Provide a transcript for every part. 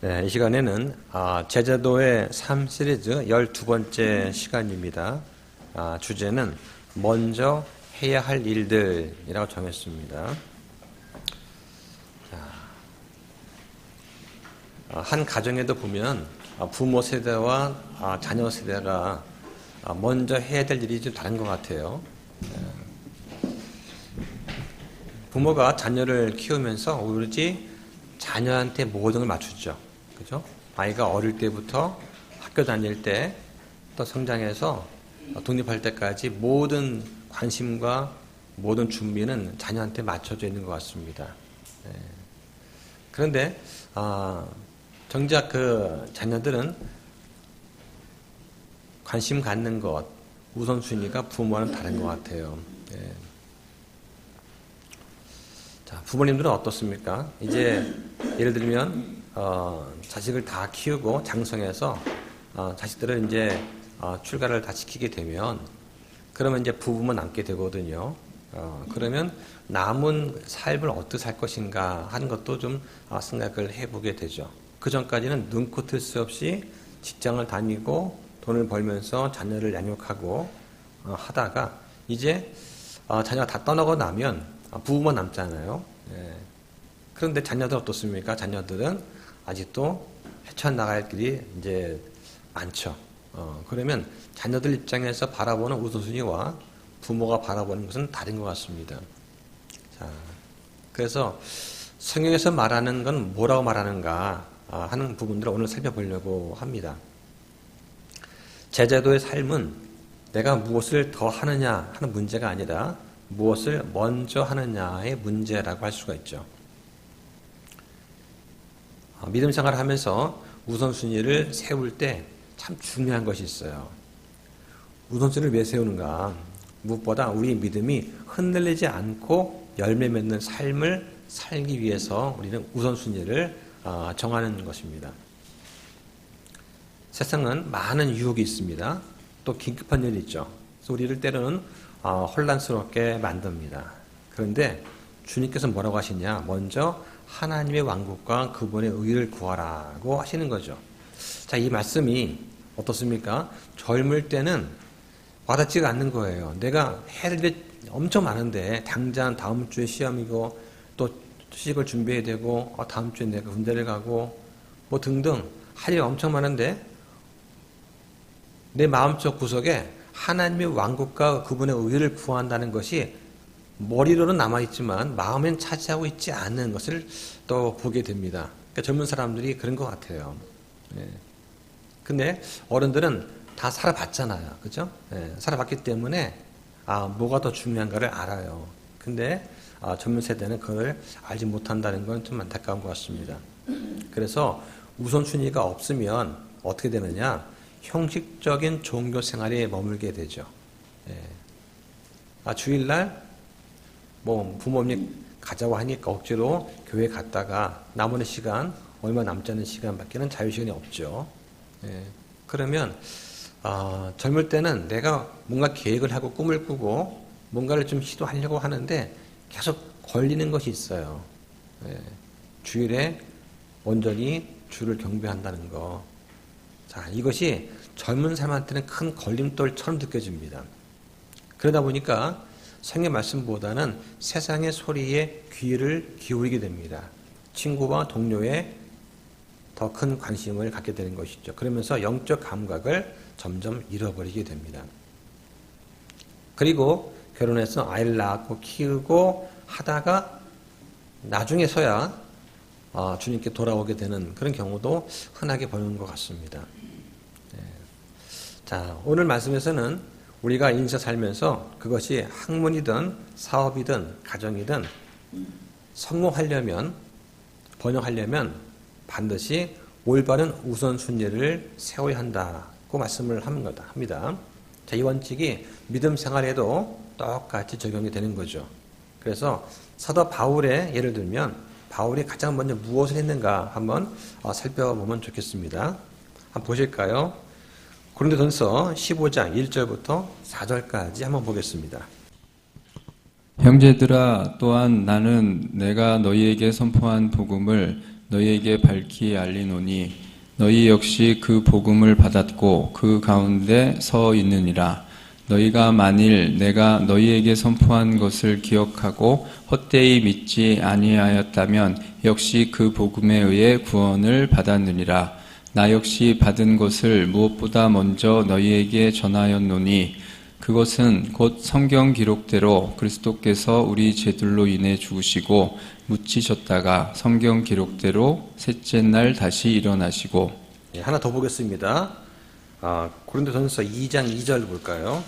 네, 이 시간에는 제자도의 삶 시리즈 12번째 시간입니다. 주제는 먼저 해야 할 일들이라고 정했습니다. 한 가정에도 보면 부모 세대와 자녀 세대가 먼저 해야 될 일이 좀 다른 것 같아요. 부모가 자녀를 키우면서 오로지 자녀한테 모든 걸 맞추죠. 그죠? 아이가 어릴 때부터 학교 다닐 때 또 성장해서 독립할 때까지 모든 관심과 모든 준비는 자녀한테 맞춰져 있는 것 같습니다. 그런데 정작 그 자녀들은 관심 갖는 것, 우선순위가 부모와는 다른 것 같아요. 자, 부모님들은 어떻습니까? 이제 예를 들면 자식을 다 키우고 장성해서 자식들을 이제 출가를 다 시키게 되면 그러면 이제 부부만 남게 되거든요. 그러면 남은 삶을 어떻게 살 것인가 하는 것도 좀 생각을 해보게 되죠. 그 전까지는 눈코 뜰 수 없이 직장을 다니고 돈을 벌면서 자녀를 양육하고 하다가 이제 자녀가 다 떠나고 나면 부부만 남잖아요. 그런데 자녀들 어떻습니까? 자녀들은 아직도 헤쳐나갈 길이 이제 많죠. 그러면 자녀들 입장에서 바라보는 우선순위와 부모가 바라보는 것은 다른 것 같습니다. 자, 그래서 성경에서 말하는 건 뭐라고 말하는가 하는 부분들을 오늘 살펴보려고 합니다. 제자도의 삶은 내가 무엇을 더 하느냐 하는 문제가 아니라 무엇을 먼저 하느냐의 문제라고 할 수가 있죠. 믿음 생활을 하면서 우선순위를 세울 때 참 중요한 것이 있어요. 우선순위를 왜 세우는가? 무엇보다 우리 믿음이 흔들리지 않고 열매 맺는 삶을 살기 위해서 우리는 우선순위를 정하는 것입니다. 세상은 많은 유혹이 있습니다. 또 긴급한 일이 있죠. 그래서 우리를 때로는 혼란스럽게 만듭니다. 그런데 주님께서 뭐라고 하시냐? 먼저 하나님의 왕국과 그분의 의를 구하라고 하시는 거죠. 자, 이 말씀이 어떻습니까? 젊을 때는 와닿지가 않는 거예요. 내가 해야 될 게 엄청 많은데 당장 다음 주에 시험이고 또 시집을 준비해야 되고 다음 주에 내가 군대를 가고 뭐 등등 할 일이 엄청 많은데 내 마음속 구석에 하나님의 왕국과 그분의 의를 구한다는 것이 머리로는 남아있지만 마음엔 차지하고 있지 않는 것을 또 보게 됩니다. 그러니까 젊은 사람들이 그런 것 같아요. 근데 어른들은 다 살아봤잖아요. 그죠? 살아봤기 때문에 뭐가 더 중요한가를 알아요. 근데 젊은 세대는 그걸 알지 못한다는 건 좀 안타까운 것 같습니다. 그래서 우선순위가 없으면 어떻게 되느냐? 형식적인 종교 생활에 머물게 되죠. 주일날 뭐 부모님 가자고 하니까 억지로 교회 갔다가 남은 시간 얼마 남지 않은 시간밖에는 자유시간이 없죠. 그러면 젊을 때는 내가 뭔가 계획을 하고 꿈을 꾸고 뭔가를 좀 시도하려고 하는데 계속 걸리는 것이 있어요. 주일에 온전히 주를 경배한다는 거. 자, 이것이 젊은 사람한테는 큰 걸림돌처럼 느껴집니다. 그러다 보니까 성경 말씀보다는 세상의 소리에 귀를 기울이게 됩니다. 친구와 동료에 더 큰 관심을 갖게 되는 것이죠. 그러면서 영적 감각을 점점 잃어버리게 됩니다. 그리고 결혼해서 아이를 낳고 키우고 하다가 나중에서야 주님께 돌아오게 되는 그런 경우도 흔하게 보는 것 같습니다. 자, 오늘 말씀에서는 우리가 인생 살면서 그것이 학문이든 사업이든 가정이든 성공하려면 번영하려면 반드시 올바른 우선순위를 세워야 한다고 말씀을 합니다. 자, 이 원칙이 믿음 생활에도 똑같이 적용이 되는 거죠. 그래서 사도 바울의 예를 들면 바울이 가장 먼저 무엇을 했는가 한번 살펴보면 좋겠습니다. 한번 보실까요? 고린도전서 15장 1절부터 4절까지 한번 보겠습니다. 형제들아, 또한 나는 내가 너희에게 선포한 복음을 너희에게 밝히 알리노니 너희 역시 그 복음을 받았고 그 가운데 서 있느니라. 너희가 만일 내가 너희에게 선포한 것을 기억하고 헛되이 믿지 아니하였다면 역시 그 복음에 의해 구원을 받았느니라. 나 역시 받은 것을 무엇보다 먼저 너희에게 전하였노니 그것은 곧 성경 기록대로 그리스도께서 우리 죄들로 인해 죽으시고 묻히셨다가 성경 기록대로 셋째 날 다시 일어나시고. 하나 더 보겠습니다. 고린도전서 2장 2절 볼까요?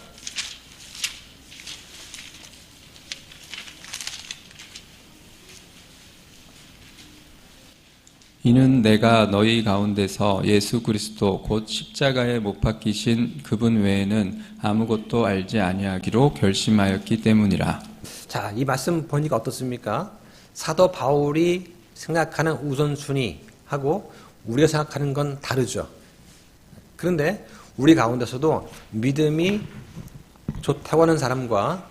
이는 내가 너희 가운데서 예수 그리스도 곧 십자가에 못 박히신 그분 외에는 아무것도 알지 아니하기로 결심하였기 때문이라. 자, 이 말씀 보니까 어떻습니까? 사도 바울이 생각하는 우선순위하고 우리가 생각하는 건 다르죠. 그런데 우리 가운데서도 믿음이 좋다고 하는 사람과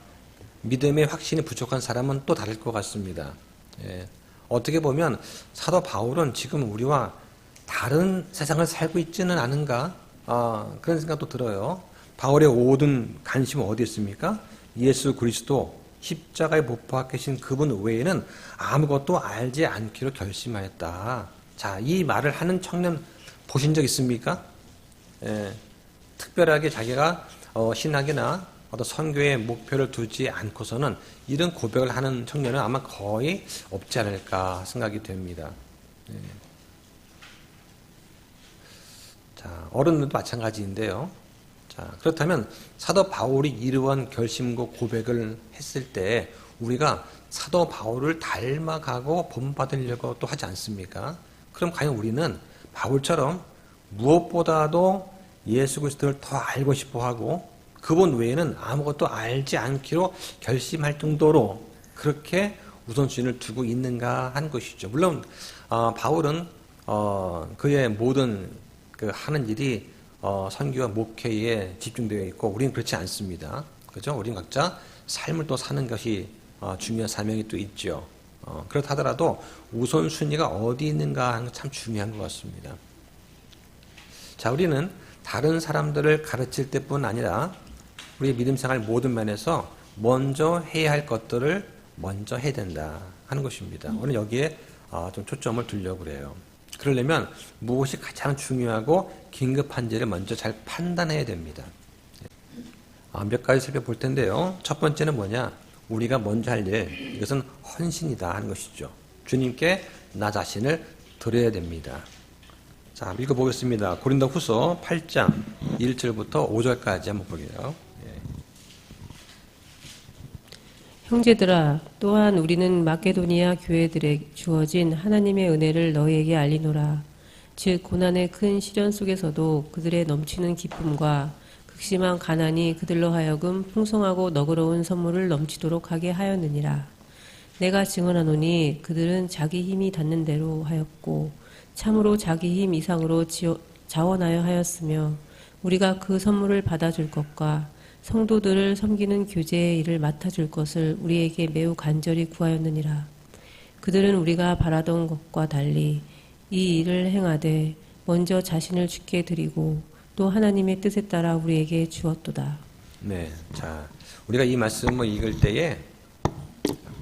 믿음의 확신이 부족한 사람은 또 다를 것 같습니다. 예. 어떻게 보면 사도 바울은 지금 우리와 다른 세상을 살고 있지는 않은가? 그런 생각도 들어요. 바울의 모든 관심은 어디에 있습니까? 예수 그리스도 십자가에 못 박히신 그분 외에는 아무것도 알지 않기로 결심하였다. 자, 이 말을 하는 청년 보신 적 있습니까? 예, 특별하게 자기가 신학이나 어떤 선교의 목표를 두지 않고서는 이런 고백을 하는 청년은 아마 거의 없지 않을까 생각이 됩니다. 예. 자, 어른들도 마찬가지인데요. 자, 그렇다면 사도 바울이 이러한 결심과 고백을 했을 때 우리가 사도 바울을 닮아가고 본받으려고 또 하지 않습니까? 그럼 과연 우리는 바울처럼 무엇보다도 예수 그리스도를 더 알고 싶어하고 그분 외에는 아무것도 알지 않기로 결심할 정도로 그렇게 우선순위를 두고 있는가 한 것이죠. 물론 바울은 그의 모든 그 하는 일이 선교와 목회에 집중되어 있고 우리는 그렇지 않습니다. 그죠? 우리는 각자 삶을 또 사는 것이 중요한 사명이 또 있죠. 그렇다 하더라도 우선순위가 어디 있는가 하는 건 참 중요한 것 같습니다. 자, 우리는 다른 사람들을 가르칠 때뿐 아니라 우리의 믿음 생활 모든 면에서 먼저 해야 할 것들을 먼저 해야 된다 하는 것입니다. 오늘 여기에 좀 초점을 두려고 그래요. 그러려면 무엇이 가장 중요하고 긴급한지를 먼저 잘 판단해야 됩니다. 몇 가지 살펴볼 텐데요. 첫 번째는 뭐냐? 우리가 먼저 할 일, 이것은 헌신이다 하는 것이죠. 주님께 나 자신을 드려야 됩니다. 자, 읽어보겠습니다. 고린도 후서 8장 1절부터 5절까지 한번 보게요. 형제들아, 또한 우리는 마게도니아 교회들에 주어진 하나님의 은혜를 너희에게 알리노라. 즉 고난의 큰 시련 속에서도 그들의 넘치는 기쁨과 극심한 가난이 그들로 하여금 풍성하고 너그러운 선물을 넘치도록 하게 하였느니라. 내가 증언하노니 그들은 자기 힘이 닿는 대로 하였고 참으로 자기 힘 이상으로 자원하여 하였으며 우리가 그 선물을 받아줄 것과 성도들을 섬기는 교제의 일을 맡아줄 것을 우리에게 매우 간절히 구하였느니라. 그들은 우리가 바라던 것과 달리 이 일을 행하되 먼저 자신을 주께 드리고 또 하나님의 뜻에 따라 우리에게 주었도다. 네, 자, 우리가 이 말씀을 읽을 때에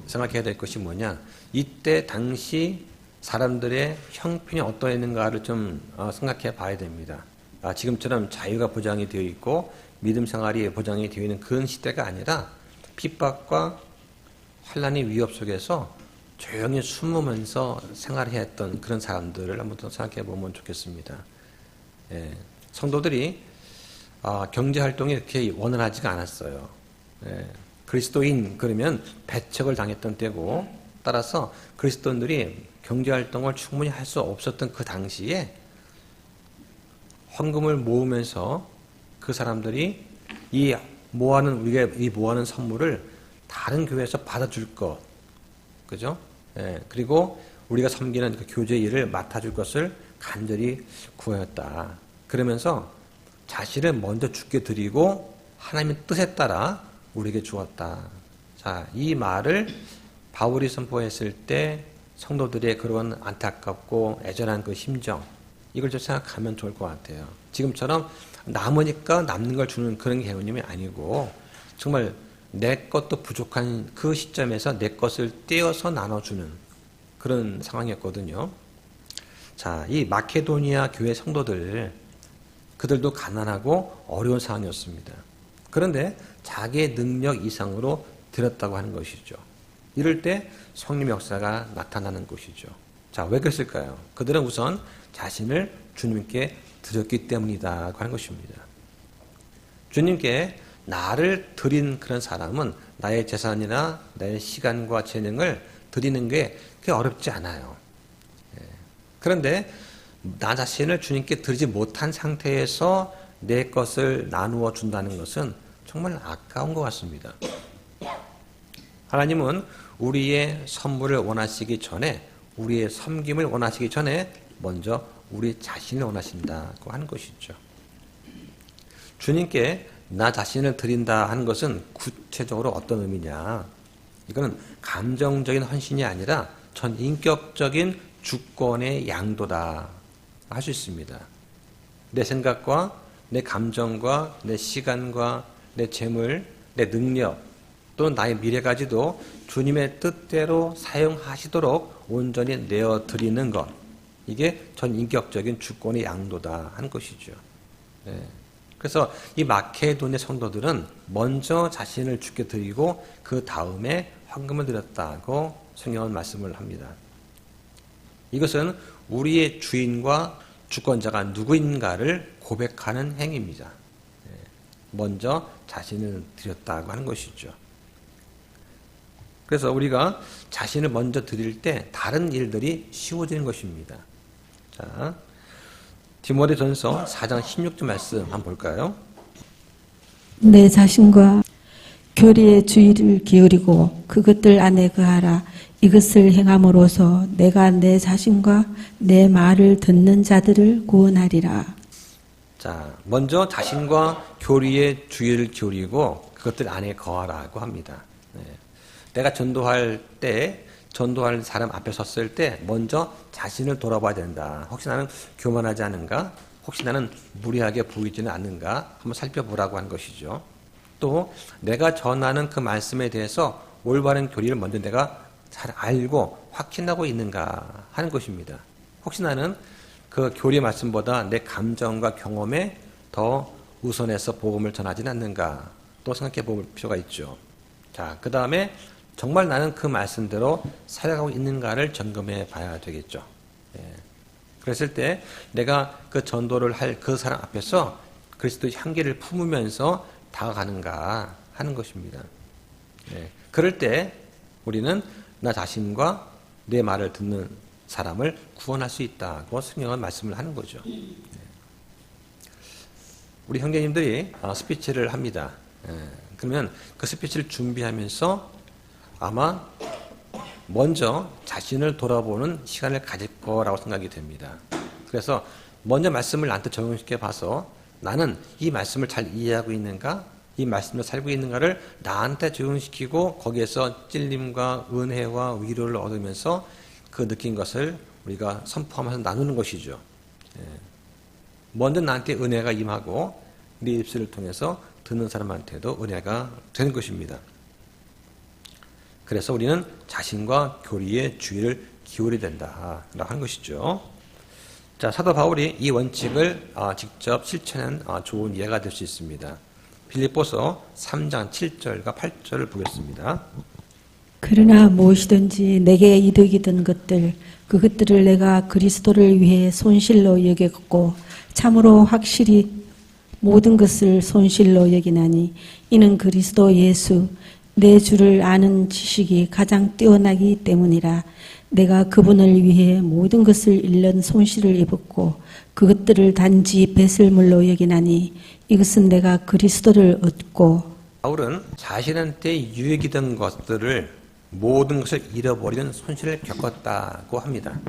생각해야 될 것이 뭐냐? 이때 당시 사람들의 형편이 어떠했는가를 좀 생각해 봐야 됩니다. 지금처럼 자유가 보장이 되어 있고 믿음 생활이 보장이 되어 있는 그런 시대가 아니라 핍박과 환난의 위협 속에서 조용히 숨으면서 생활해야 했던 그런 사람들을 한번 더 생각해 보면 좋겠습니다. 예, 성도들이 경제활동이 이렇게 원활하지가 않았어요. 예, 그리스도인 그러면 배척을 당했던 때고 따라서 그리스도인들이 경제활동을 충분히 할 수 없었던 그 당시에 헌금을 모으면서 그 사람들이 우리가 이 모아는 선물을 다른 교회에서 받아줄 것, 그죠? 예, 그리고 우리가 섬기는 그 교제 일을 맡아줄 것을 간절히 구하였다. 그러면서 자신을 먼저 주께 드리고 하나님의 뜻에 따라 우리에게 주었다. 자, 이 말을 바울이 선포했을 때 성도들의 그런 안타깝고 애절한 그 심정, 이걸 좀 생각하면 좋을 것 같아요. 지금처럼 남으니까 남는 걸 주는 그런 개념이 아니고 정말 내 것도 부족한 그 시점에서 내 것을 떼어서 나눠주는 그런 상황이었거든요. 자, 이 마케도니아 교회 성도들, 그들도 가난하고 어려운 상황이었습니다. 그런데 자기의 능력 이상으로 드렸다고 하는 것이죠. 이럴 때 성령 역사가 나타나는 것이죠. 자, 왜 그랬을까요? 그들은 우선 자신을 주님께 드렸기 때문이다 하는 것입니다. 주님께 나를 드린 그런 사람은 나의 재산이나 나의 시간과 재능을 드리는 게 그렇게 어렵지 않아요. 그런데 나 자신을 주님께 드리지 못한 상태에서 내 것을 나누어 준다는 것은 정말 아까운 것 같습니다. 하나님은 우리의 선물을 원하시기 전에, 우리의 섬김을 원하시기 전에 먼저 우리 자신을 원하신다고 하는 것이죠. 주님께 나 자신을 드린다 하는 것은 구체적으로 어떤 의미냐? 이거는 감정적인 헌신이 아니라 전 인격적인 주권의 양도다 할 수 있습니다. 내 생각과 내 감정과 내 시간과 내 재물, 내 능력 또는 나의 미래까지도 주님의 뜻대로 사용하시도록 온전히 내어드리는 것, 이게 전 인격적인 주권의 양도다 하는 것이죠. 네. 그래서 이 마케도니아 성도들은 먼저 자신을 주께 드리고 그 다음에 헌금을 드렸다고 성경은 말씀을 합니다. 이것은 우리의 주인과 주권자가 누구인가를 고백하는 행위입니다. 먼저 자신을 드렸다고 하는 것이죠. 그래서 우리가 자신을 먼저 드릴 때 다른 일들이 쉬워지는 것입니다. 자, 디모데전서 4장 16절 말씀 한번 볼까요? 내 자신과 교리의 주의를 기울이고 그것들 안에 거하라. 이것을 행함으로써 내가 내 자신과 내 말을 듣는 자들을 구원하리라. 자, 먼저 자신과 교리의 주의를 기울이고 그것들 안에 거하라고 합니다. 네. 내가 전도할 때, 전도할 사람 앞에 섰을 때 먼저 자신을 돌아봐야 된다. 혹시 나는 교만하지 않은가? 혹시 나는 무리하게 보이지는 않는가? 한번 살펴보라고 하는 것이죠. 또 내가 전하는 그 말씀에 대해서 올바른 교리를 먼저 내가 잘 알고 확신하고 있는가 하는 것입니다. 혹시 나는 그 교리 말씀보다 내 감정과 경험에 더 우선해서 복음을 전하지는 않는가 또 생각해 볼 필요가 있죠. 자, 그 다음에 정말 나는 그 말씀대로 살아가고 있는가를 점검해 봐야 되겠죠. 예. 그랬을 때 내가 그 전도를 할 그 사람 앞에서 그리스도의 향기를 품으면서 다가가는가 하는 것입니다. 예. 그럴 때 우리는 나 자신과 내 말을 듣는 사람을 구원할 수 있다고 성경은 말씀을 하는 거죠. 우리 형제님들이 스피치를 합니다. 그러면 그 스피치를 준비하면서 아마 먼저 자신을 돌아보는 시간을 가질 거라고 생각이 됩니다. 그래서 먼저 말씀을 나한테 적용시켜 봐서 나는 이 말씀을 잘 이해하고 있는가? 이 말씀을 살고 있는가를 나한테 적용시키고 거기에서 찔림과 은혜와 위로를 얻으면서 그 느낀 것을 우리가 선포하면서 나누는 것이죠. 먼저 나한테 은혜가 임하고 네 입술을 통해서 듣는 사람한테도 은혜가 되는 것입니다. 그래서 우리는 자신과 교리의 주의를 기울여야 된다라고 하는 것이죠. 자, 사도 바울이 이 원칙을 직접 실천한 좋은 예가 될 수 있습니다. 빌립보서 3장 7절과 8절을 보겠습니다. 그러나 무엇이든지 내게 이득이던 것들 그것들을 내가 그리스도를 위해 손실로 여겼고 참으로 확실히 모든 것을 손실로 여기나니 이는 그리스도 예수 내 주를 아는 지식이 가장 뛰어나기 때문이라. 내가 그분을 위해 모든 것을 잃는 손실을 입었고 그것들을 단지 배설물로 여기나니 이것은 내가 그리스도를 얻고. 바울은 자신한테 유익이던 것들을 모든 것을 잃어버리는 손실을 겪었다고 합니다.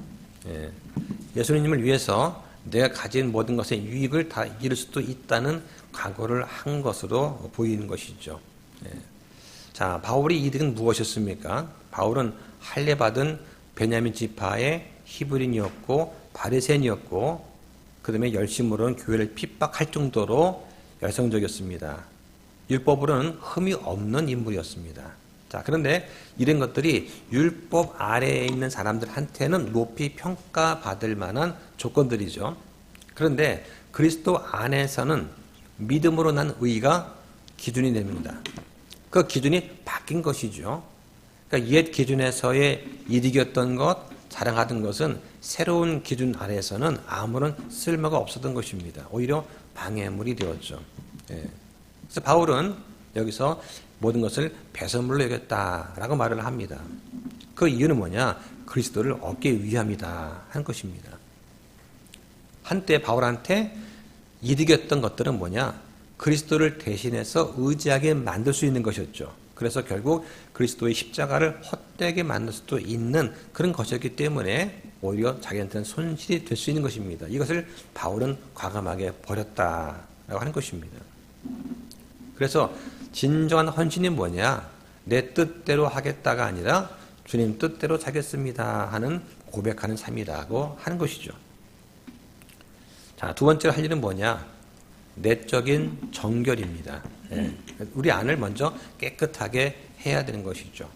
예수님을 위해서 내가 가진 모든 것의 유익을 다 잃을 수도 있다는 각오를 한 것으로 보이는 것이죠. 자, 바울의 이득은 무엇이었습니까? 바울은 할례받은 베냐민 지파의 히브리인이었고 바리새인이었고 그 다음에 열심으로는 교회를 핍박할 정도로 열성적이었습니다. 율법으로는 흠이 없는 인물이었습니다. 자, 그런데 이런 것들이 율법 아래에 있는 사람들한테는 높이 평가받을 만한 조건들이죠. 그런데 그리스도 안에서는 믿음으로 난 의가 기준이 됩니다. 그 기준이 바뀐 것이죠. 그러니까 옛 기준에서의 이득이었던 것, 자랑하던 것은 새로운 기준 아래에서는 아무런 쓸모가 없었던 것입니다. 오히려 방해물이 되었죠. 예. 그래서 바울은 여기서 모든 것을 배설물로 여겼다라고 말을 합니다. 그 이유는 뭐냐? 그리스도를 얻기 위함이다 하는 것입니다. 한때 바울한테 이득이었던 것들은 뭐냐? 그리스도를 대신해서 의지하게 만들 수 있는 것이었죠. 그래서 결국 그리스도의 십자가를 헛되게 만들 수도 있는 그런 것이었기 때문에 오히려 자기한테는 손실이 될 수 있는 것입니다. 이것을 바울은 과감하게 버렸다라고 하는 것입니다. 그래서 진정한 헌신이 뭐냐? 내 뜻대로 하겠다가 아니라 주님 뜻대로 하겠습니다 하는 고백하는 삶이라고 하는 것이죠. 자, 두 번째로 할 일은 뭐냐? 내적인 정결입니다. 예. 우리 안을 먼저 깨끗하게 해야 되는 것이죠.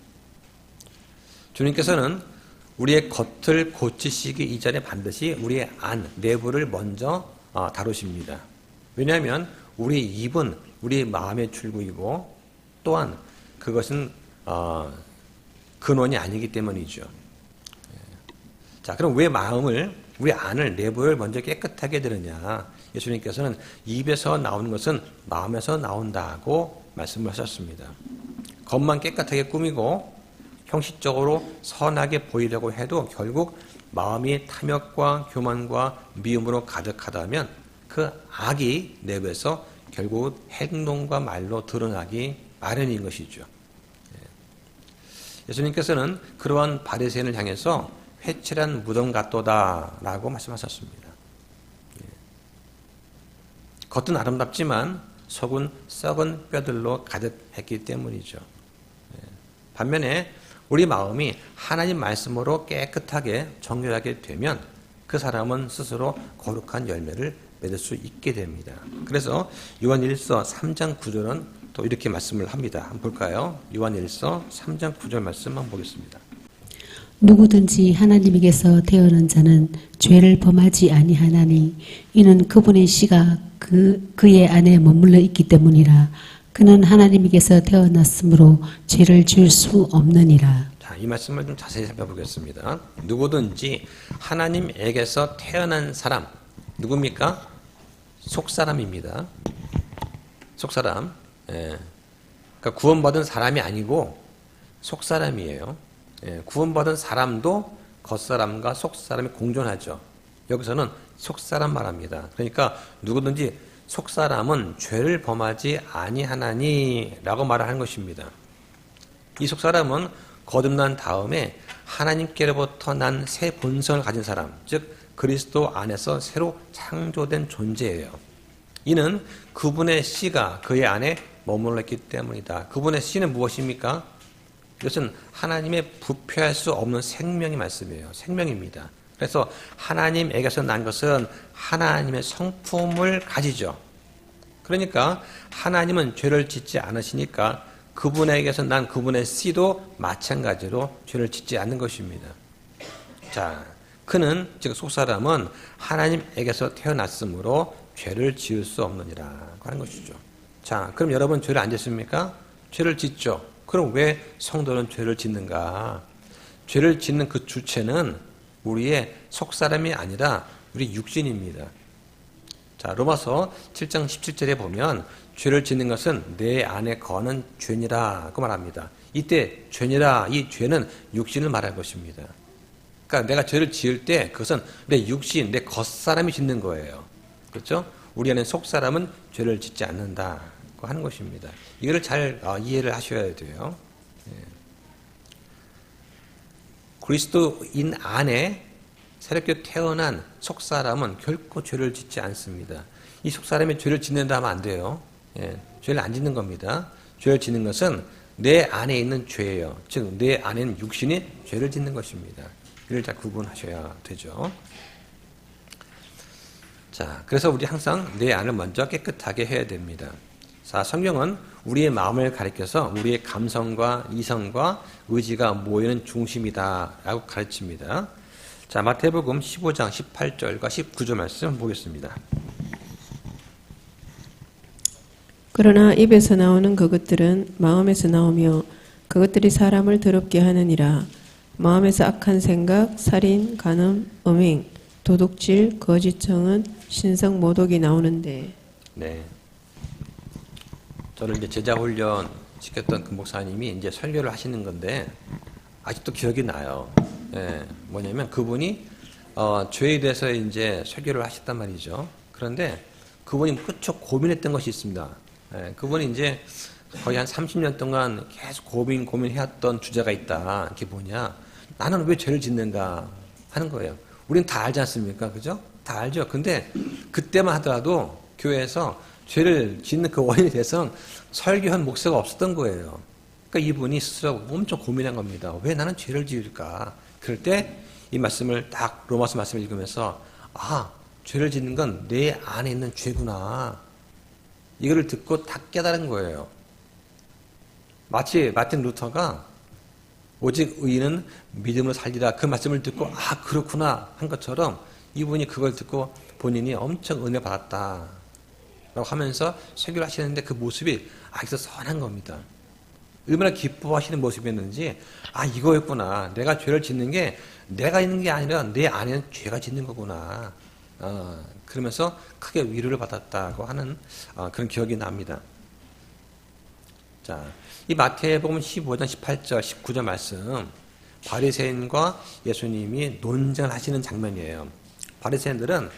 주님께서는 우리의 겉을 고치시기 이전에 반드시 우리의 안, 내부를 먼저 다루십니다. 왜냐하면 우리 입은 우리 마음의 출구이고 또한 그것은 근원이 아니기 때문이죠. 자, 그럼 왜 마음을, 우리 안을, 내부를 먼저 깨끗하게 되느냐? 예수님께서는 입에서 나오는 것은 마음에서 나온다고 말씀을 하셨습니다. 겉만 깨끗하게 꾸미고 형식적으로 선하게 보이려고 해도 결국 마음이 탐욕과 교만과 미움으로 가득하다면 그 악이 내부에서 결국 행동과 말로 드러나기 마련인 것이죠. 예수님께서는 그러한 바리새인을 향해서 회칠한 무덤 같도다라고 말씀하셨습니다. 겉은 아름답지만 속은 썩은 뼈들로 가득했기 때문이죠. 반면에 우리 마음이 하나님 말씀으로 깨끗하게 정결하게 되면 그 사람은 스스로 거룩한 열매를 맺을 수 있게 됩니다. 그래서 요한일서 3장 9절은 또 이렇게 말씀을 합니다. 한번 볼까요? 요한일서 3장 9절 말씀 한번 보겠습니다. 누구든지 하나님에게서 태어난 자는 죄를 범하지 아니하나니 이는 그분의 씨가 그의 안에 머물러 있기 때문이라. 그는 하나님에게서 태어났으므로 죄를 지을 수 없느니라. 자, 이 말씀을 좀 자세히 살펴보겠습니다. 누구든지 하나님에게서 태어난 사람, 누굽니까? 속사람입니다. 속사람. 예. 그러니까 구원받은 사람이 아니고 속사람이에요. 예. 구원받은 사람도 겉사람과 속사람이 공존하죠. 여기서는 속사람 말합니다. 그러니까 누구든지 속사람은 죄를 범하지 아니하나니 라고 말을 하는 것입니다. 이 속사람은 거듭난 다음에 하나님께로부터 난 새 본성을 가진 사람, 즉 그리스도 안에서 새로 창조된 존재예요. 이는 그분의 씨가 그의 안에 머물러 있기 때문이다. 그분의 씨는 무엇입니까? 이것은 하나님의 부패할 수 없는 생명의 말씀이에요. 생명입니다. 그래서 하나님에게서 난 것은 하나님의 성품을 가지죠. 그러니까 하나님은 죄를 짓지 않으시니까 그분에게서 난 그분의 씨도 마찬가지로 죄를 짓지 않는 것입니다. 자, 그는 즉 속사람은 하나님에게서 태어났으므로 죄를 지을 수 없느니라 하는 것이죠. 자, 그럼 여러분 죄를 안 짓습니까? 죄를 짓죠. 그럼 왜 성도는 죄를 짓는가? 죄를 짓는 그 주체는 우리의 속사람이 아니라 우리 육신입니다. 자, 로마서 7장 17절에 보면 죄를 짓는 것은 내 안에 거는 죄니라고 말합니다. 이때 죄니라, 이 죄는 육신을 말할 것입니다. 그러니까 내가 죄를 지을 때 그것은 내 육신, 내 겉사람이 짓는 거예요. 그렇죠? 우리 안에 속사람은 죄를 짓지 않는다고 하는 것입니다. 이거를 잘 이해를 하셔야 돼요. 그리스도인 안에 새롭게 태어난 속사람은 결코 죄를 짓지 않습니다. 이 속사람이 죄를 짓는다 하면 안 돼요. 죄를 안 짓는 겁니다. 죄를 짓는 것은 내 안에 있는 죄예요. 즉 내 안에 있는 육신이 죄를 짓는 것입니다. 이를 잘 구분하셔야 되죠. 자, 그래서 우리 항상 내 안을 먼저 깨끗하게 해야 됩니다. 자, 성경은 우리의 마음을 가리켜서 우리의 감성과 이성과 의지가 모이는 중심이다라고 가르칩니다. 자, 마태복음 15장 18절과 19절 말씀 보겠습니다. 그러나 입에서 나오는 그것들은 마음에서 나오며 그것들이 사람을 더럽게 하느니라. 마음에서 악한 생각, 살인, 간음, 음행, 도둑질, 거짓청은 신성 모독이 나오는데. 네. 저를 이제 제자 훈련 시켰던 그 목사님이 이제 설교를 하시는 건데 아직도 기억이 나요. 예, 뭐냐면 그분이 죄에 대해서 이제 설교를 하셨단 말이죠. 그런데 그분이 무척 고민했던 것이 있습니다. 예, 그분이 이제 거의 한 30년 동안 계속 고민해왔던 주제가 있다. 그게 뭐냐? 나는 왜 죄를 짓는가 하는 거예요. 우리는 다 알지 않습니까? 그죠? 다 알죠. 근데 그때만 하더라도 교회에서 죄를 짓는 그 원인에 대해서 설교한 목사가 없었던 거예요. 그러니까 이분이 스스로 엄청 고민한 겁니다. 왜 나는 죄를 지을까? 그럴 때 이 말씀을 딱 로마서 말씀을 읽으면서 아, 죄를 짓는 건 내 안에 있는 죄구나. 이거를 듣고 딱 깨달은 거예요. 마치 마틴 루터가 오직 의인은 믿음으로 살리라 그 말씀을 듣고 아 그렇구나 한 것처럼 이분이 그걸 듣고 본인이 엄청 은혜 받았다 라고 하면서 설교를 하시는데 그 모습이 아직도 선한 겁니다. 얼마나 기뻐하시는 모습이었는지 아 이거였구나. 내가 죄를 짓는 게 내가 있는 게 아니라 내 안에는 죄가 짓는 거구나. 그러면서 크게 위로를 받았다고 하는 그런 기억이 납니다. 자, 이 마태복음 15장 18절 19절 말씀 바리새인과 예수님이 논쟁을 하시는 장면이에요. 바리새인들은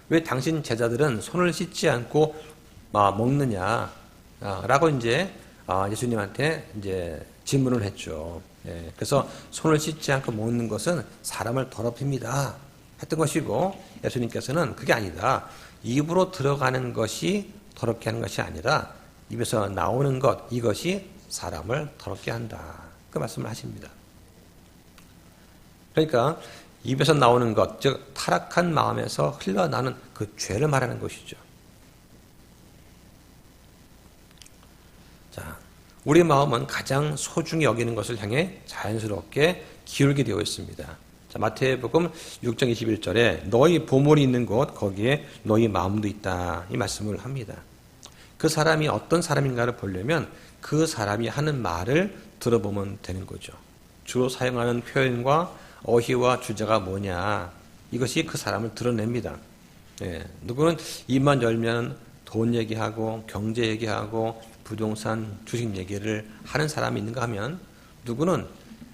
왜 당신 제자들은 손을 씻지 않고 먹느냐 라고 이제 예수님한테 이제 질문을 했죠. 예, 그래서 손을 씻지 않고 먹는 것은 사람을 더럽힙니다 했던 것이고 예수님께서는 그게 아니다. 입으로 들어가는 것이 더럽게 하는 것이 아니라 입에서 나오는 것 이것이 사람을 더럽게 한다. 그 말씀을 하십니다. 그러니까 입에서 나오는 것, 즉 타락한 마음에서 흘러나는 그 죄를 말하는 것이죠. 자, 우리 마음은 가장 소중히 여기는 것을 향해 자연스럽게 기울게 되어 있습니다. 자, 마태복음 6장 21절에 너희 보물이 있는 곳 거기에 너희 마음도 있다. 이 말씀을 합니다. 그 사람이 어떤 사람인가를 보려면 그 사람이 하는 말을 들어보면 되는 거죠. 주로 사용하는 표현과 어휘와 주제가 뭐냐 이것이 그 사람을 드러냅니다. 예, 누구는 입만 열면 돈 얘기하고 경제 얘기하고 부동산 주식 얘기를 하는 사람이 있는가 하면 누구는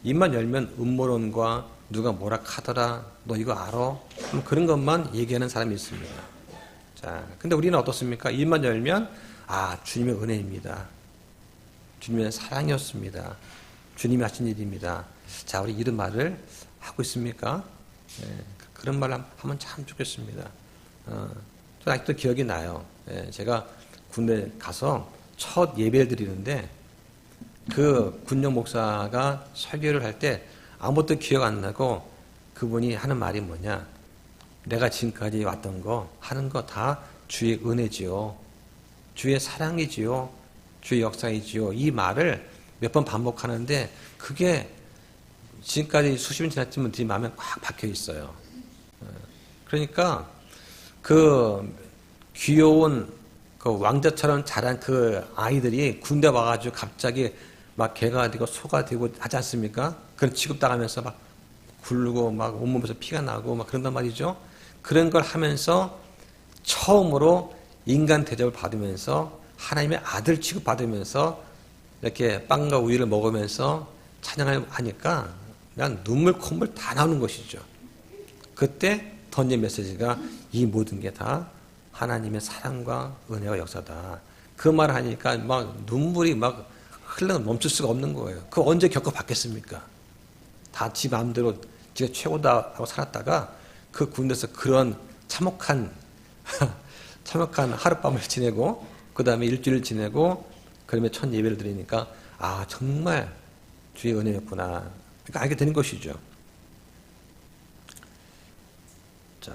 입만 열면 음모론과 누가 뭐라 하더라 너 이거 알아? 그런 것만 얘기하는 사람이 있습니다. 자, 근데 우리는 어떻습니까? 입만 열면 아 주님의 은혜입니다. 주님의 사랑이었습니다. 주님이 하신 일입니다. 자, 우리 이런 말을 하고 있습니까? 예, 그런 말 하면 참 좋겠습니다. 저는 아직도 기억이 나요. 예, 제가 군대 가서 첫 예배를 드리는데 그 군용 목사가 설교를 할 때 아무것도 기억 안 나고 그분이 하는 말이 뭐냐? 내가 지금까지 왔던 거 하는 거 다 주의 은혜지요. 주의 사랑이지요. 주의 역사이지요. 이 말을 몇 번 반복하는데 그게 지금까지 수십 년 지났지만 네 마음에 꽉 박혀 있어요. 그러니까 그 귀여운 그 왕자처럼 자란 그 아이들이 군대 와가지고 갑자기 막 개가 되고 소가 되고 하지 않습니까? 그런 취급당하면서 막 굴르고 막 온몸에서 피가 나고 막 그런단 말이죠. 그런 걸 하면서 처음으로 인간 대접을 받으면서 하나님의 아들 취급받으면서 이렇게 빵과 우유를 먹으면서 찬양을 하니까 그냥 눈물 콧물 다 나오는 것이죠. 그때 던진 메시지가 이 모든 게 다 하나님의 사랑과 은혜와 역사다. 그 말을 하니까 막 눈물이 막 흘러 멈출 수가 없는 거예요. 그거 언제 겪어봤겠습니까? 다 지 마음대로 지가 최고다라고 살았다가 그 군대에서 그런 참혹한 하룻밤을 지내고 그 다음에 일주일을 지내고 그러면 첫 예배를 드리니까 아 정말 주의 은혜였구나. 그러니까 알게 되는 것이죠. 자,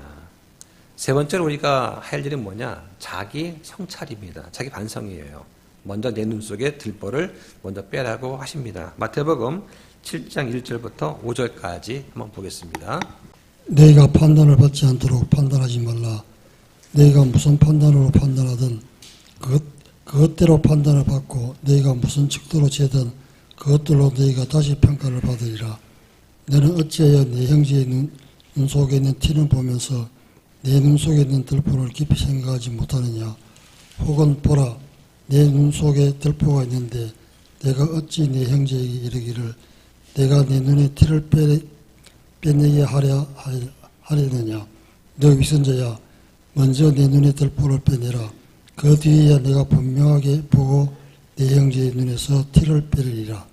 세 번째로 우리가 할 일은 뭐냐? 자기 성찰입니다. 자기 반성이에요. 먼저 내 눈 속에 들보를 먼저 빼라고 하십니다. 마태복음 7장 1절부터 5절까지 한번 보겠습니다. 너희가 판단을 받지 않도록 판단하지 말라. 너희가 무슨 판단으로 판단하든 그것대로 판단을 받고 너희가 무슨 척도로 재든 그것들로 너희가 다시 평가를 받으리라. 너는 어찌하여 내 형제의 눈 속에 있는 티를 보면서 내 눈 속에 있는 들보를 깊이 생각하지 못하느냐. 혹은 보라, 내 눈 속에 들보가 있는데 내가 어찌 내 형제에게 이르기를 내가 내 눈에 티를 빼내게 하려느냐. 너 위선자야, 먼저 내 눈에 들보를 빼내라. 그 뒤에야 내가 분명하게 보고 내 형제의 눈에서 티를 빼리라.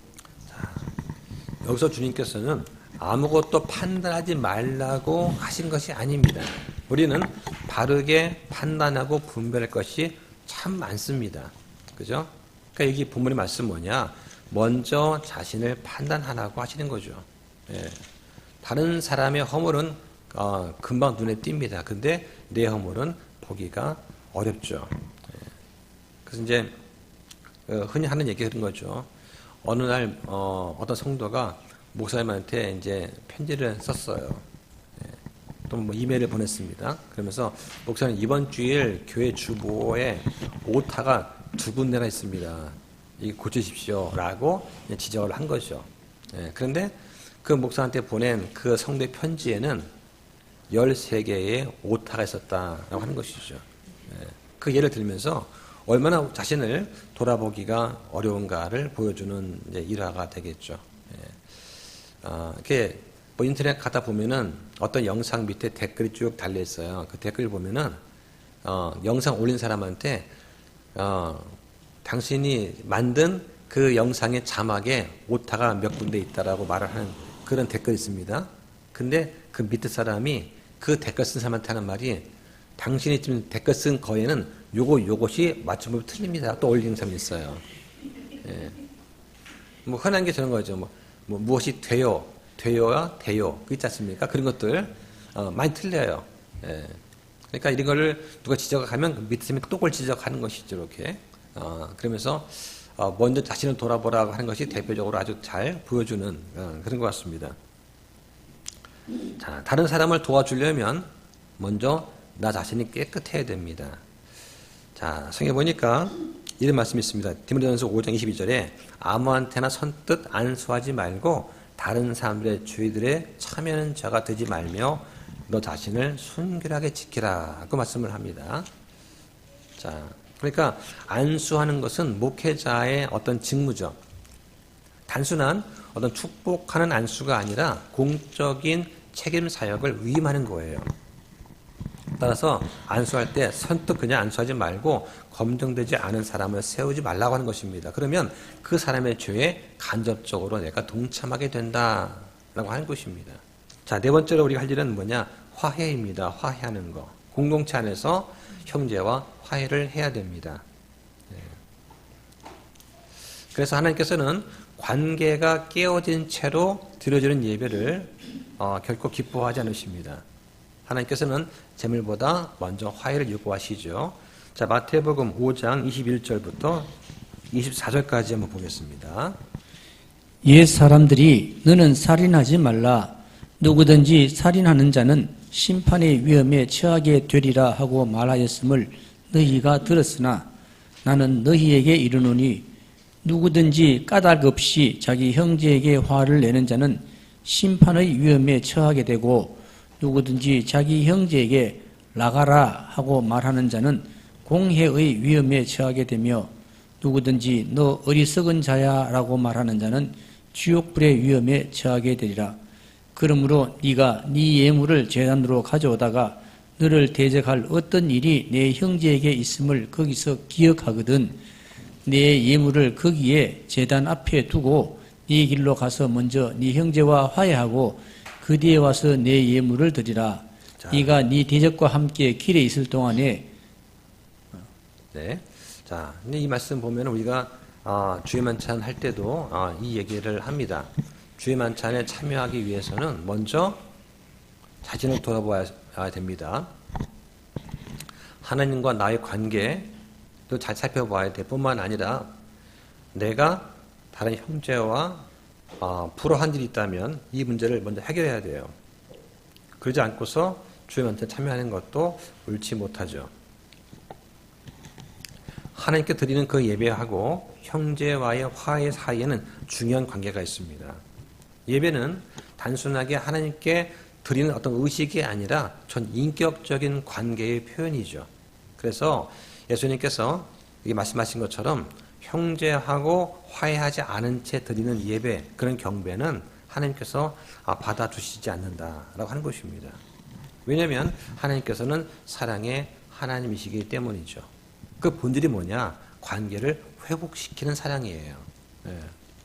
여기서 주님께서는 아무것도 판단하지 말라고 하신 것이 아닙니다. 우리는 바르게 판단하고 분별할 것이 참 많습니다. 그죠? 그러니까 여기 본문의 말씀 뭐냐? 먼저 자신을 판단하라고 하시는 거죠. 예. 다른 사람의 허물은 금방 눈에 띕니다. 근데 내 허물은 보기가 어렵죠. 예. 그래서 이제 흔히 하는 얘기가 그런 거죠. 어느 날 어떤 성도가 목사님한테 이제 편지를 썼어요. 예. 또 뭐 이메일을 보냈습니다. 그러면서 목사님 이번 주일 교회 주보에 오타가 2군데나 있습니다. 이거 고치십시오라고 지적을 한 거죠. 예. 그런데 그 목사한테 보낸 그 성도의 편지에는 13개의 오타가 있었다라고 하는 것이죠. 예. 그 예를 들면서 얼마나 자신을 돌아보기가 어려운가를 보여주는 이제 일화가 되겠죠. 예. 이렇게 뭐 인터넷 가다 보면은 어떤 영상 밑에 댓글이 쭉 달려 있어요. 그 댓글 보면은 영상 올린 사람한테 당신이 만든 그 영상의 자막에 오타가 몇 군데 있다라고 말을 하는 그런 댓글이 있습니다. 근데 그 밑에 사람이 그 댓글 쓴 사람한테 하는 말이 당신이 지금 댓글 쓴 거에는 요것이 맞춤법이 틀립니다. 또 올리는 사람이 있어요. 예. 뭐 흔한 게 저런 거죠. 뭐 무엇이 돼요야 돼요. 그 있지 않습니까? 그런 것들 많이 틀려요. 예. 그러니까 이런 거를 누가 지적하면 그 밑에 사람이 또 그걸 지적하는 것이죠. 이렇게. 그러면서 먼저 자신을 돌아보라고 하는 것이 대표적으로 아주 잘 보여주는 그런 것 같습니다. 자, 다른 사람을 도와주려면 먼저 나 자신이 깨끗해야 됩니다. 자, 성경에 보니까 이런 말씀이 있습니다. 디모데전서 5장 22절에 아무한테나 선뜻 안수하지 말고 다른 사람들의 죄들에 참여하는 자가 되지 말며 너 자신을 순결하게 지키라. 그 말씀을 합니다. 자, 그러니까 안수하는 것은 목회자의 어떤 직무죠. 단순한 어떤 축복하는 안수가 아니라 공적인 책임 사역을 위임하는 거예요. 따라서 안수할 때 선뜻 그냥 안수하지 말고 검증되지 않은 사람을 세우지 말라고 하는 것입니다. 그러면 그 사람의 죄에 간접적으로 내가 동참하게 된다라고 하는 것입니다. 자, 네 번째로 우리가 할 일은 뭐냐? 화해입니다. 화해하는 거. 공동체 안에서 형제와 화해를 해야 됩니다. 그래서 하나님께서는 관계가 깨어진 채로 드려지는 예배를 결코 기뻐하지 않으십니다. 하나님께서는 재물보다 먼저 화해를 요구하시죠. 자, 마태복음 5장 21절부터 24절까지 한번 보겠습니다. 옛 사람들이 너는 살인하지 말라. 누구든지 살인하는 자는 심판의 위험에 처하게 되리라 하고 말하였음을 너희가 들었으나 나는 너희에게 이르노니 누구든지 까닭 없이 자기 형제에게 화를 내는 자는 심판의 위험에 처하게 되고 누구든지 자기 형제에게 나가라 하고 말하는 자는 공회의 위험에 처하게 되며 누구든지 너 어리석은 자야 라고 말하는 자는 지옥불의 위험에 처하게 되리라. 그러므로 네가 네 예물을 제단으로 가져오다가 너를 대적할 어떤 일이 내 형제에게 있음을 거기서 기억하거든 내 예물을 거기에 제단 앞에 두고 네 길로 가서 먼저 네 형제와 화해하고 그 뒤에 와서 내 예물을 드리라. 네가 네 대적과 함께 길에 있을 동안에 네. 자, 근데 이 말씀 보면 우리가 주의 만찬 할 때도 이 얘기를 합니다. 주의 만찬에 참여하기 위해서는 먼저 자신을 됩니다. 하나님과 나의 관계도 잘 살펴봐야 될 뿐만 아니라 내가 다른 형제와 불화한 일이 있다면 이 문제를 먼저 해결해야 돼요. 그러지 않고서 주님한테 참여하는 것도 옳지 못하죠. 하나님께 드리는 그 예배하고 형제와의 화해 사이에는 중요한 관계가 있습니다. 예배는 단순하게 하나님께 드리는 어떤 의식이 아니라 전 인격적인 관계의 표현이죠. 그래서 예수님께서 여기 말씀하신 것처럼 형제하고 화해하지 않은 채 드리는 예배, 그런 경배는 하나님께서 받아주시지 않는다라고 하는 것입니다. 왜냐하면 하나님께서는 사랑의 하나님이시기 때문이죠. 그 본질이 뭐냐? 관계를 회복시키는 사랑이에요.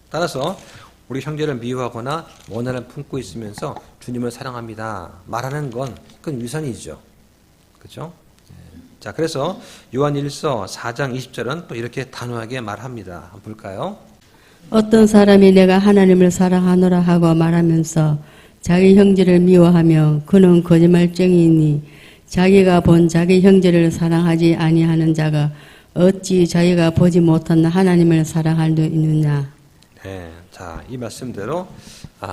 따라서 우리 형제를 미워하거나 원한을 품고 있으면서 주님을 사랑합니다 말하는 건 그건 위선이죠. 그렇죠? 자, 그래서 요한 1서 4장 20절은 또 이렇게 단호하게 말합니다. 한번 볼까요? 어떤 사람이 내가 하나님을 사랑하노라 하고 말하면서 자기 형제를 미워하며 그는 거짓말쟁이니 자기가 본 자기 형제를 사랑하지 아니하는 자가 어찌 자기가 보지 못한 하나님을 사랑할 수 있느냐. 네, 자, 이 말씀대로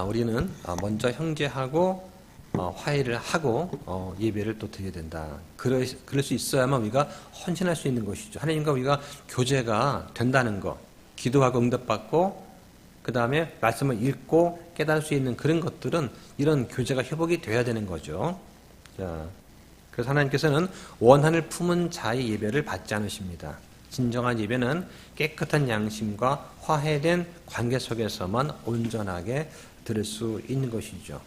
우리는 먼저 형제하고 화해를 하고 예배를 또 드려야 된다. 그럴 수 있어야만 우리가 헌신할 수 있는 것이죠. 하나님과 우리가 교제가 된다는 것, 기도하고 응답받고 그 다음에 말씀을 읽고 깨달을 수 있는 그런 것들은 이런 교제가 회복이 돼야 되는 거죠. 자, 그래서 하나님께서는 원한을 품은 자의 예배를 받지 않으십니다. 진정한 예배는 깨끗한 양심과 화해된 관계 속에서만 온전하게 드릴 수 있는 것이죠.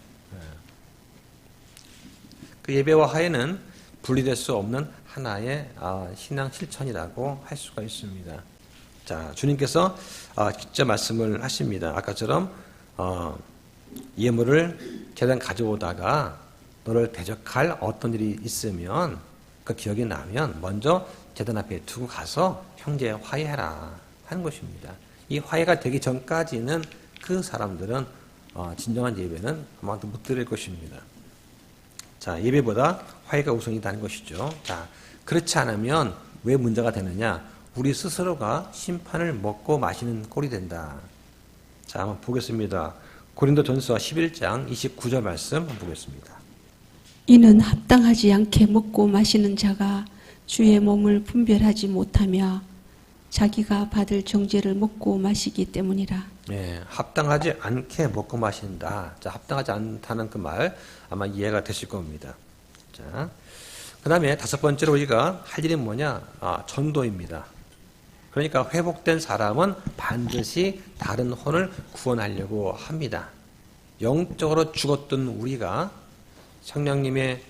그 예배와 화해는 분리될 수 없는 하나의 신앙 실천이라고 할 수가 있습니다. 자, 주님께서 직접 말씀을 하십니다. 아까처럼 예물을 제단 가져오다가 너를 대적할 어떤 일이 있으면 그 기억이 나면 먼저 제단 앞에 두고 가서 형제 화해하라 하는 것입니다. 이 화해가 되기 전까지는 그 사람들은 진정한 예배는 아마도 못 드릴 것입니다. 자, 예배보다 화해가 우선이라는 것이죠. 자, 그렇지 않으면 왜 문제가 되느냐? 우리 스스로가 심판을 먹고 마시는 꼴이 된다. 자, 한번 보겠습니다. 고린도전서 11장 29절 말씀 한번 보겠습니다. 이는 합당하지 않게 먹고 마시는 자가 주의 몸을 분별하지 못하며 자기가 받을 정죄를 먹고 마시기 때문이라. 네, 합당하지 않게 먹고 마신다. 자, 합당하지 않다는 그 말 아마 이해가 되실 겁니다. 자, 그 다음에 다섯 번째로 우리가 할 일이 뭐냐? 전도입니다. 그러니까 회복된 사람은 반드시 다른 혼을 구원하려고 합니다. 영적으로 죽었던 우리가 성령님의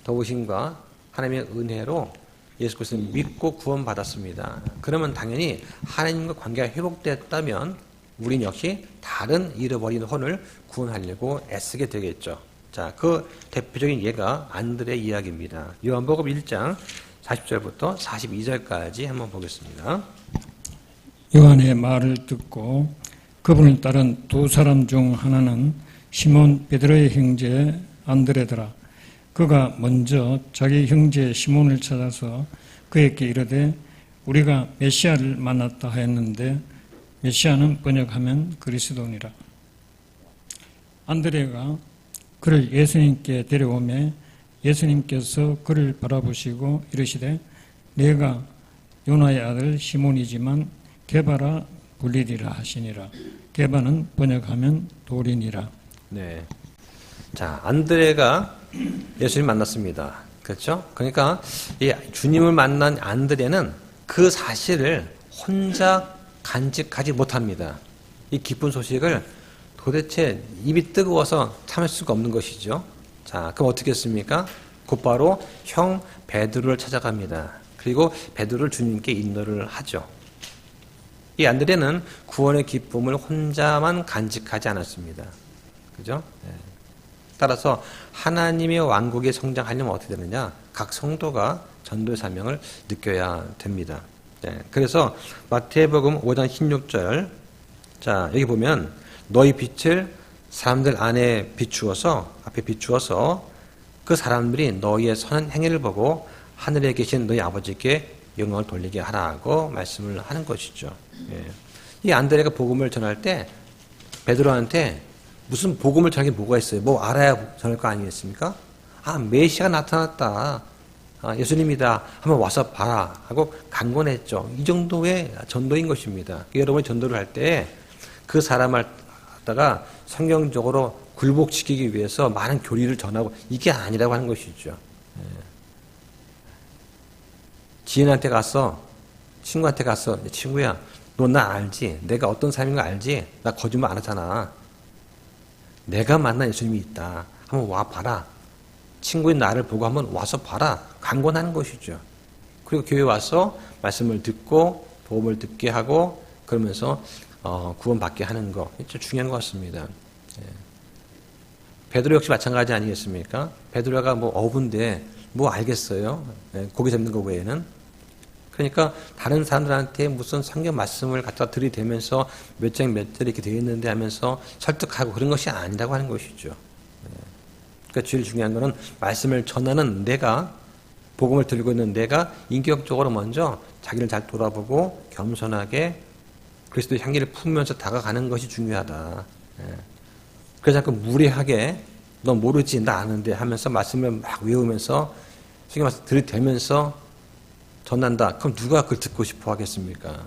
도우심과 하나님의 은혜로 예수 그리스도를 믿고 구원받았습니다. 그러면 당연히 하나님과 관계가 회복됐다면 우린 역시 다른 잃어버린 혼을 구원하려고 애쓰게 되겠죠. 자, 그 대표적인 예가 안드레 이야기입니다. 요한복음 1장 40절부터 42절까지 한번 보겠습니다. 요한의 말을 듣고 그분을 따른 두 사람 중 하나는 시몬 베드로의 형제 안드레더라. 그가 먼저 자기 형제 시몬을 찾아서 그에게 이르되 우리가 메시아를 만났다 하였는데 메시아는 번역하면 그리스도니라. 안드레가 그를 예수님께 데려오매 예수님께서 그를 바라보시고 이르시되 내가 요나의 아들 시몬이지만 게바라 불리리라 하시니라. 게바는 번역하면 돌이니라. 네. 자, 안드레가 예수님 만났습니다. 그렇죠? 그러니까 이 주님을 만난 안드레는 그 사실을 혼자 간직하지 못합니다. 이 기쁜 소식을 도대체 입이 뜨거워서 참을 수가 없는 것이죠. 자, 그럼 어떻게 했습니까? 곧바로 형 베드로를 찾아갑니다. 그리고 베드로를 주님께 인도를 하죠. 이 안드레는 구원의 기쁨을 혼자만 간직하지 않았습니다. 그죠? 네. 따라서 하나님의 왕국에 성장하려면 어떻게 되느냐? 각 성도가 전도의 사명을 느껴야 됩니다. 네. 그래서 마태복음 5장 16절, 자, 여기 보면 너희 빛을 사람들 안에 비추어서 앞에 비추어서 그 사람들이 너희의 선한 행위를 보고 하늘에 계신 너희 아버지께 영광을 돌리게 하라고 말씀을 하는 것이죠. 예. 이 안드레가 복음을 전할 때 베드로한테 무슨 복음을 전하게 뭐가 있어요? 뭐 알아야 전할 거 아니겠습니까? 아, 메시아가 나타났다. 아, 예수님이다. 한번 와서 봐라. 하고 강권했죠. 이 정도의 전도인 것입니다. 여러분이 전도를 할 때 그 사람을 갖다가 성경적으로 굴복시키기 위해서 많은 교리를 전하고 이게 아니라고 하는 것이죠. 예. 지인한테 가서, 친구한테 가서, 친구야, 너 나 알지? 내가 어떤 사람인 거 알지? 나 거짓말 안 하잖아. 내가 만난 예수님이 있다. 한번 와 봐라. 친구인 나를 보고 한번 와서 봐라. 강권하는 것이죠. 그리고 교회에 와서 말씀을 듣고 복음을 듣게 하고 그러면서 구원받게 하는 거. 진짜 중요한 것 같습니다. 예. 베드로 역시 마찬가지 아니겠습니까? 베드로가 뭐 어부인데 뭐 알겠어요? 예, 고기 잡는 거 외에는. 그러니까 다른 사람들한테 무슨 성경 말씀을 갖다 들이대면서 몇 장 몇 절 이렇게 되어 있는데 하면서 설득하고 그런 것이 아니라고 하는 것이죠. 그러니까 제일 중요한 거는 말씀을 전하는 내가, 복음을 들고 있는 내가 인격적으로 먼저 자기를 잘 돌아보고 겸손하게 그리스도의 향기를 품으면서 다가가는 것이 중요하다. 그래서 자꾸 무례하게 너 모르지 나 아는데 하면서 말씀을 막 외우면서 성경 말씀 들이대면서 전한다. 그럼 누가 그걸 듣고 싶어 하겠습니까?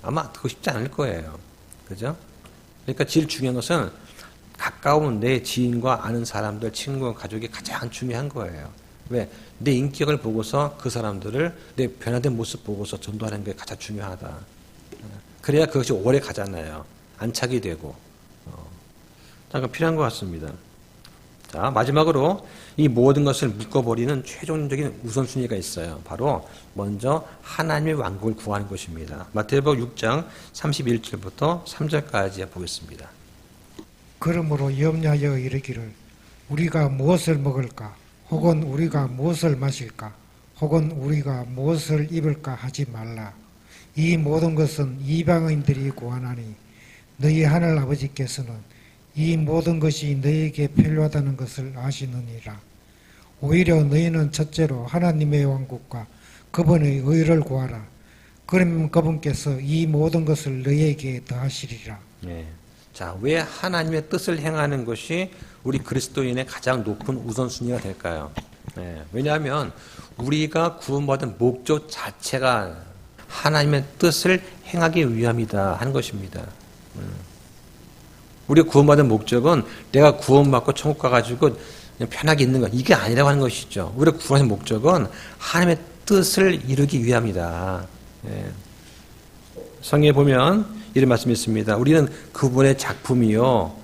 아마 듣고 싶지 않을 거예요. 그죠? 그러니까 제일 중요한 것은 가까운 내 지인과 아는 사람들, 친구, 가족이 가장 중요한 거예요. 왜? 내 인격을 보고서 그 사람들을 내 변화된 모습 보고서 전도하는 게 가장 중요하다. 그래야 그것이 오래 가잖아요. 안착이 되고. 잠깐 필요한 것 같습니다. 자, 마지막으로 이 모든 것을 묶어버리는 최종적인 우선순위가 있어요. 바로 먼저 하나님의 왕국을 구하는 것입니다. 마태복음 6장 31절부터 3절까지 보겠습니다. 그러므로 염려하여 이르기를 우리가 무엇을 먹을까 혹은 우리가 무엇을 마실까 혹은 우리가 무엇을 입을까 하지 말라. 이 모든 것은 이방인들이 구하나니 너희 하늘 아버지께서는 이 모든 것이 너희에게 필요하다는 것을 아시느니라. 오히려 너희는 첫째로 하나님의 왕국과 그분의 의를 구하라. 그러면 그분께서 이 모든 것을 너희에게 더하시리라. 네. 자, 왜 하나님의 뜻을 행하는 것이 우리 그리스도인의 가장 높은 우선순위가 될까요? 네. 왜냐하면 우리가 구원받은 목적 자체가 하나님의 뜻을 행하기 위함이다 하는 것입니다. 우리가 구원받은 목적은 내가 구원받고 천국 가가지고 그냥 편하게 있는 것, 이게 아니라고 하는 것이죠. 우리가 구원의 목적은 하나님의 뜻을 이루기 위함이다. 예. 성경에 보면 이런 말씀이 있습니다. 우리는 그분의 작품이요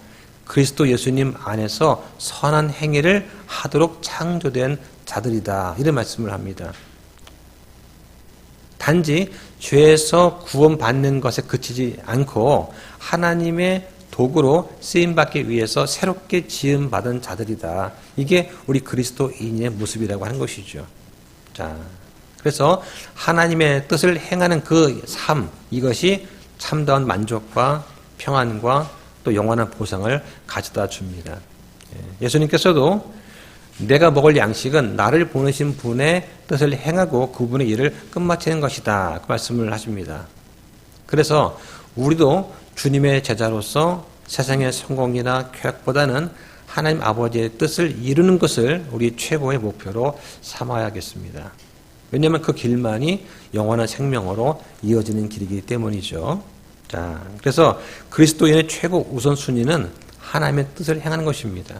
그리스도 예수님 안에서 선한 행위를 하도록 창조된 자들이다. 이런 말씀을 합니다. 단지 죄에서 구원받는 것에 그치지 않고 하나님의 도구로 쓰임받기 위해서 새롭게 지음받은 자들이다. 이게 우리 그리스도인의 모습이라고 하는 것이죠. 자, 그래서 하나님의 뜻을 행하는 그 삶, 이것이 참다운 만족과 평안과 또 영원한 보상을 가져다 줍니다. 예수님께서도 내가 먹을 양식은 나를 보내신 분의 뜻을 행하고 그분의 일을 끝마치는 것이다. 그 말씀을 하십니다. 그래서 우리도 주님의 제자로서 세상의 성공이나 쾌락보다는 하나님 아버지의 뜻을 이루는 것을 우리 최고의 목표로 삼아야겠습니다. 왜냐하면 그 길만이 영원한 생명으로 이어지는 길이기 때문이죠. 자, 그래서 그리스도인의 최고 우선순위는 하나님의 뜻을 행하는 것입니다.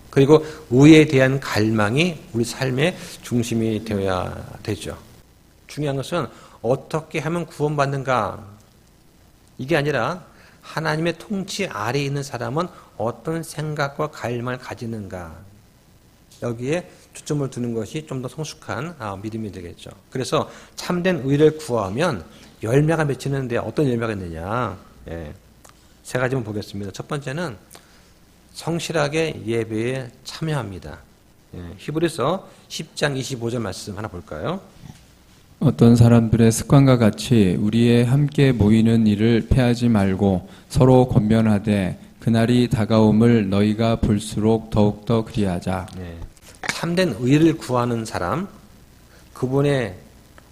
그리고 의에 대한 갈망이 우리 삶의 중심이 되어야 되죠. 중요한 것은 어떻게 하면 구원받는가? 이게 아니라 하나님의 통치 아래에 있는 사람은 어떤 생각과 갈망을 가지는가? 여기에 초점을 두는 것이 좀 더 성숙한 믿음이 되겠죠. 그래서 참된 의를 구하면 열매가 맺히는데 어떤 열매가 있느냐? 예, 세 가지만 보겠습니다. 첫 번째는 성실하게 예배에 참여합니다. 예, 히브리서 10장 25절 말씀 하나 볼까요? 어떤 사람들의 습관과 같이 우리의 함께 모이는 일을 패하지 말고 서로 권면하되 그날이 다가옴을 너희가 볼수록 더욱더 그리하자. 네. 참된 의를 구하는 사람, 그분의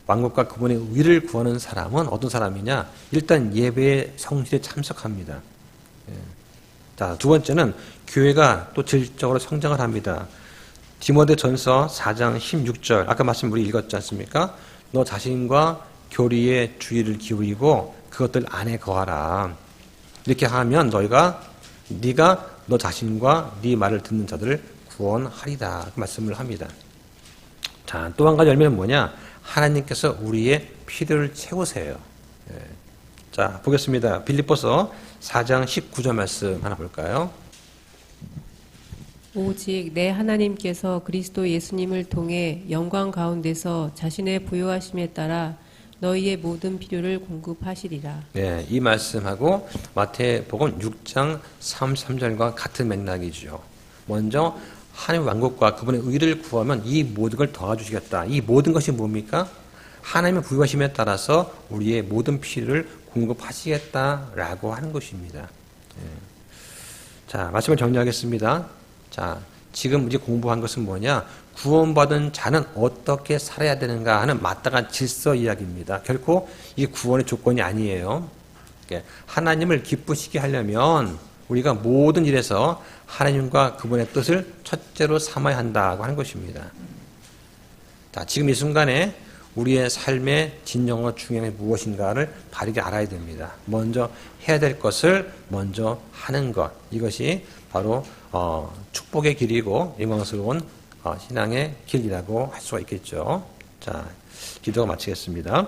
왕국과 그분의 의를 구하는 사람은 어떤 사람이냐? 일단 예배에 성실히 참석합니다. 예. 자, 두 번째는 교회가 또 질적으로 성장을 합니다. 디모데전서 4장 16절, 아까 말씀 우리 읽었지 않습니까? 너 자신과 교리에 주의를 기울이고 그것들 안에 거하라. 이렇게 하면 네가 너 자신과 네 말을 듣는 자들을 구원하리다. 그 말씀을 합니다. 자, 또 한 가지 열매는 뭐냐? 하나님께서 우리의 필요를 채우세요. 예. 자, 보겠습니다. 빌립보서 4장 19절 말씀 하나 볼까요? 오직 내 하나님께서 그리스도 예수님을 통해 영광 가운데서 자신의 부요하심에 따라 너희의 모든 필요를 공급하시리라. 네, 이 말씀하고 마태복음 6장 33절과 같은 맥락이죠. 먼저 하나님 왕국과 그분의 의를 구하면 이 모든 걸 도와주시겠다. 이 모든 것이 뭡니까? 하나님의 부유하심에 따라서 우리의 모든 필요를 공급하시겠다라고 하는 것입니다. 네. 자, 말씀을 정리하겠습니다. 자, 지금 이제 공부한 것은 뭐냐? 구원받은 자는 어떻게 살아야 되는가 하는 마땅한 질서 이야기입니다. 결코 이게 구원의 조건이 아니에요. 하나님을 기쁘시게 하려면 우리가 모든 일에서 하나님과 그분의 뜻을 첫째로 삼아야 한다고 하는 것입니다. 자, 지금 이 순간에 우리의 삶의 진정과 중요함이 무엇인가를 바르게 알아야 됩니다. 먼저 해야 될 것을 먼저 하는 것. 이것이 바로 축복의 길이고 영광스러운 신앙의 길이라고 할 수가 있겠죠. 자, 기도가 마치겠습니다.